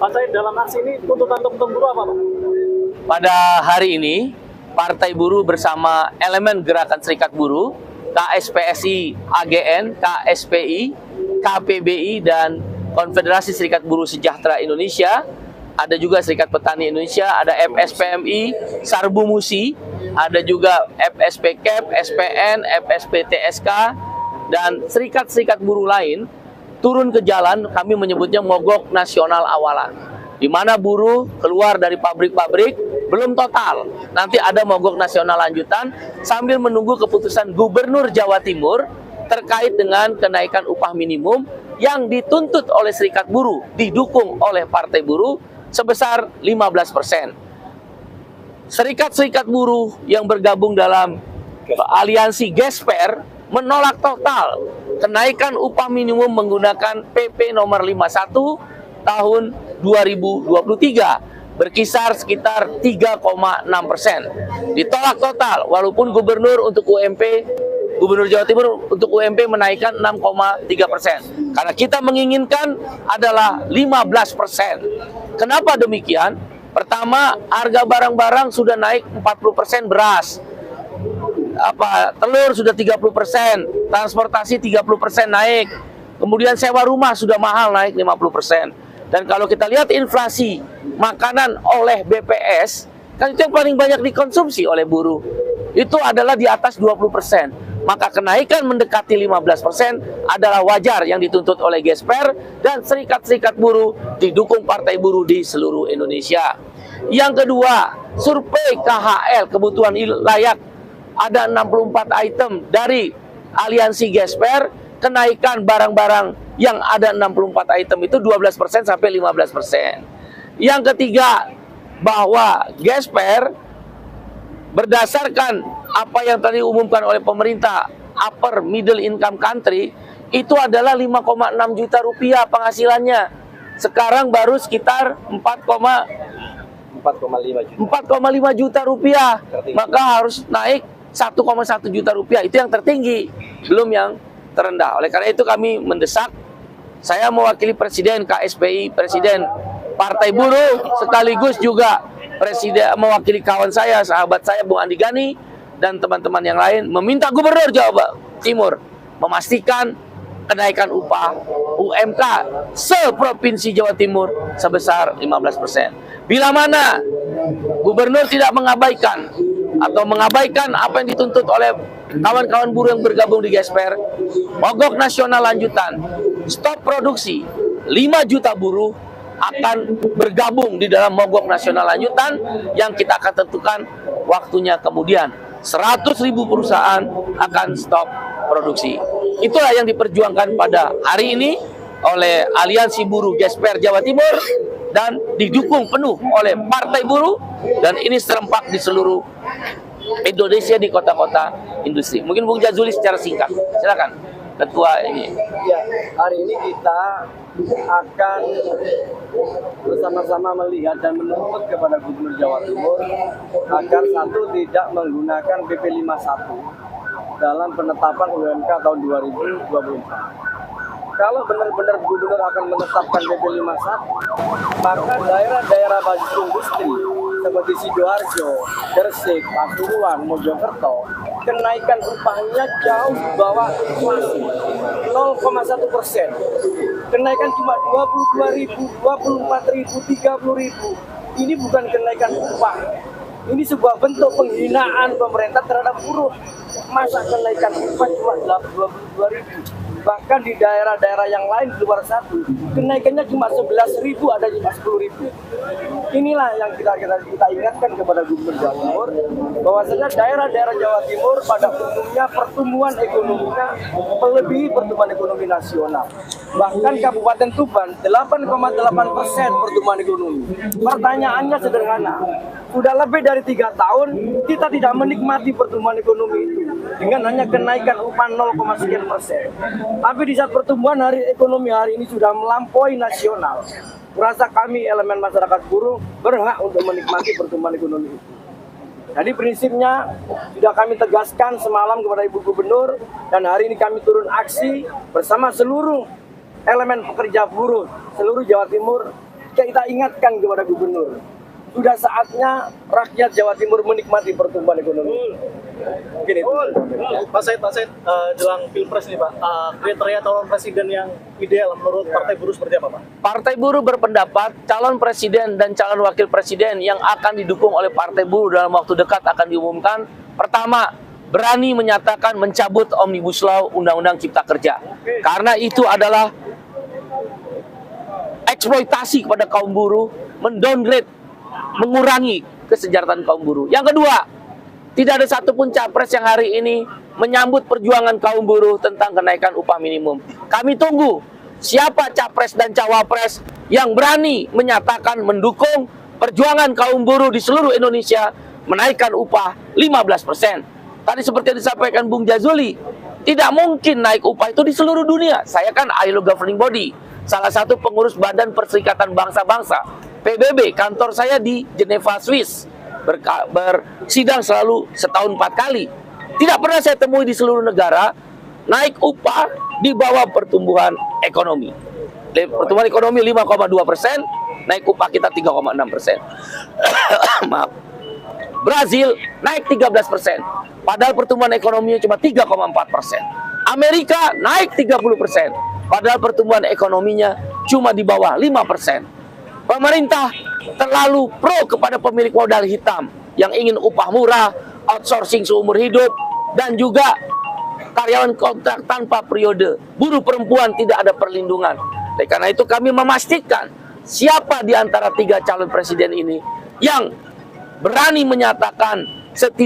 Pak Said, dalam aksi ini tuntutan teman-teman buruh apa, Pak? Pada hari ini, Partai Buruh bersama elemen Gerakan Serikat Buruh, KSPSI, AGN, KSPI, KPBI, dan Konfederasi Serikat Buruh Sejahtera Indonesia, ada juga Serikat Petani Indonesia, ada FSPMI, Sarbu Musi, ada juga FSPKEP, SPN, FSPTSK, dan serikat-serikat buruh lain turun ke jalan. Kami menyebutnya mogok nasional awalan, di mana buruh keluar dari pabrik-pabrik belum total. Nanti ada mogok nasional lanjutan sambil menunggu keputusan Gubernur Jawa Timur terkait dengan kenaikan upah minimum yang dituntut oleh serikat buruh, didukung oleh Partai Buruh sebesar 15%. Serikat-serikat buruh yang bergabung dalam aliansi Gesper menolak total kenaikan upah minimum menggunakan PP nomor 51 tahun 2023 berkisar sekitar 3,6%. Ditolak total, walaupun Gubernur Jawa Timur untuk UMP menaikkan 6,3%. Karena kita menginginkan adalah 15%. Kenapa demikian? Pertama, harga barang-barang sudah naik 40%, beras, telur sudah 30%, transportasi 30% naik, kemudian sewa rumah sudah mahal, naik 50%. Dan kalau kita lihat inflasi makanan oleh BPS, kan itu yang paling banyak dikonsumsi oleh buruh, itu adalah di atas 20%. Maka kenaikan mendekati 15% adalah wajar yang dituntut oleh Gesper dan serikat-serikat buruh didukung Partai Buruh di seluruh Indonesia. Yang kedua, survei KHL kebutuhan layak, ada 64 item dari aliansi Gesper, kenaikan barang-barang yang ada 64 item itu 12% sampai 15%. Yang ketiga, bahwa Gesper berdasarkan apa yang tadi diumumkan oleh pemerintah, upper middle income country, itu adalah 5,6 juta rupiah penghasilannya. Sekarang baru sekitar 4,5 juta rupiah. Maka harus naik 1,1 juta rupiah. Itu yang tertinggi, belum yang terendah. Oleh karena itu kami mendesak, saya mewakili Presiden KSPI, Presiden Partai Buruh, sekaligus juga Presiden mewakili kawan saya, sahabat saya Bung Andi Gani, dan teman-teman yang lain, meminta Gubernur Jawa Timur memastikan kenaikan upah UMK se-Provinsi Jawa Timur sebesar 15%. Bila mana Gubernur tidak mengabaikan atau mengabaikan apa yang dituntut oleh kawan-kawan buruh yang bergabung di Gesper, mogok nasional lanjutan, stop produksi, 5 juta buruh akan bergabung di dalam mogok nasional lanjutan yang kita akan tentukan waktunya kemudian. 100.000 perusahaan akan stop produksi. Itulah yang diperjuangkan pada hari ini oleh Aliansi Buruh Gesper Jawa Timur dan didukung penuh oleh Partai Buruh, dan ini serempak di seluruh Indonesia di kota-kota industri. Mungkin Bung Jazuli secara singkat, silakan ketua ini. Ya, hari ini kita akan bersama-sama melihat dan menuntut kepada Gubernur Jawa Timur agar satu, tidak menggunakan PP 51 dalam penetapan UMK tahun 2024. Kalau benar-benar Gubernur akan menetapkan PP 51, maka daerah-daerah basis industri seperti Sidoarjo, Gresik, Pasuruan, Mojokerto, kenaikan upahnya jauh di bawah inflasi, 0,1%. Kenaikan cuma 22.000, 24.000, 30.000. Ini bukan kenaikan upah. Ini sebuah bentuk penghinaan pemerintah terhadap buruh. Masa kenaikan upah cuma 22.000? Bahkan di daerah-daerah yang lain di luar satu, kenaikannya cuma 11.000, ada cuma 10.000. Inilah yang kita ingatkan kepada Gubernur Jawa Timur, bahwasanya daerah-daerah Jawa Timur pada umumnya pertumbuhan ekonominya melebihi pertumbuhan ekonomi nasional. Bahkan Kabupaten Tuban 8,8% pertumbuhan ekonomi. Pertanyaannya sederhana, sudah lebih dari 3 tahun kita tidak menikmati pertumbuhan ekonomi itu dengan hanya kenaikan upah 0,sekian%. Tapi di saat pertumbuhan ekonomi hari ini sudah melampaui nasional, merasa kami elemen masyarakat buruh berhak untuk menikmati pertumbuhan ekonomi itu. Jadi prinsipnya sudah kami tegaskan semalam kepada Ibu Gubernur, dan hari ini kami turun aksi bersama seluruh elemen pekerja buruh seluruh Jawa Timur kita ingatkan kepada gubernur, sudah saatnya rakyat Jawa Timur menikmati pertumbuhan ekonomi. Mungkin itu. Pak Said, jelang Pilpres nih Pak, kriteria calon presiden yang ideal menurut Partai Buruh seperti apa Pak? Partai Buruh berpendapat calon presiden dan calon wakil presiden yang akan didukung oleh Partai Buruh dalam waktu dekat akan diumumkan. Pertama, berani menyatakan mencabut Omnibus Law Undang-Undang Cipta Kerja. Karena itu adalah eksploitasi kepada kaum buruh, mendowngrade, mengurangi kesejahteraan kaum buruh. Yang kedua, tidak ada satupun capres yang hari ini menyambut perjuangan kaum buruh tentang kenaikan upah minimum. Kami tunggu siapa capres dan cawapres yang berani menyatakan mendukung perjuangan kaum buruh di seluruh Indonesia menaikkan upah 15%. Tadi seperti yang disampaikan Bung Jazuli, tidak mungkin naik upah itu di seluruh dunia. Saya kan ILO governing body, salah satu pengurus Badan Perserikatan Bangsa-Bangsa, PBB, kantor saya di Geneva, Swiss, bersidang selalu setahun 4 kali. Tidak pernah saya temui di seluruh negara naik upah di bawah pertumbuhan ekonomi. Pertumbuhan ekonomi 5,2%, naik upah kita 3,6%. Maaf. Brazil naik 13%, padahal pertumbuhan ekonominya cuma 3,4%. Amerika naik 30%, padahal pertumbuhan ekonominya cuma di bawah 5%. Pemerintah terlalu pro kepada pemilik modal hitam yang ingin upah murah, outsourcing seumur hidup, dan juga karyawan kontrak tanpa periode. Buruh perempuan tidak ada perlindungan. Oleh karena itu kami memastikan siapa di antara 3 calon presiden ini yang berani menyatakan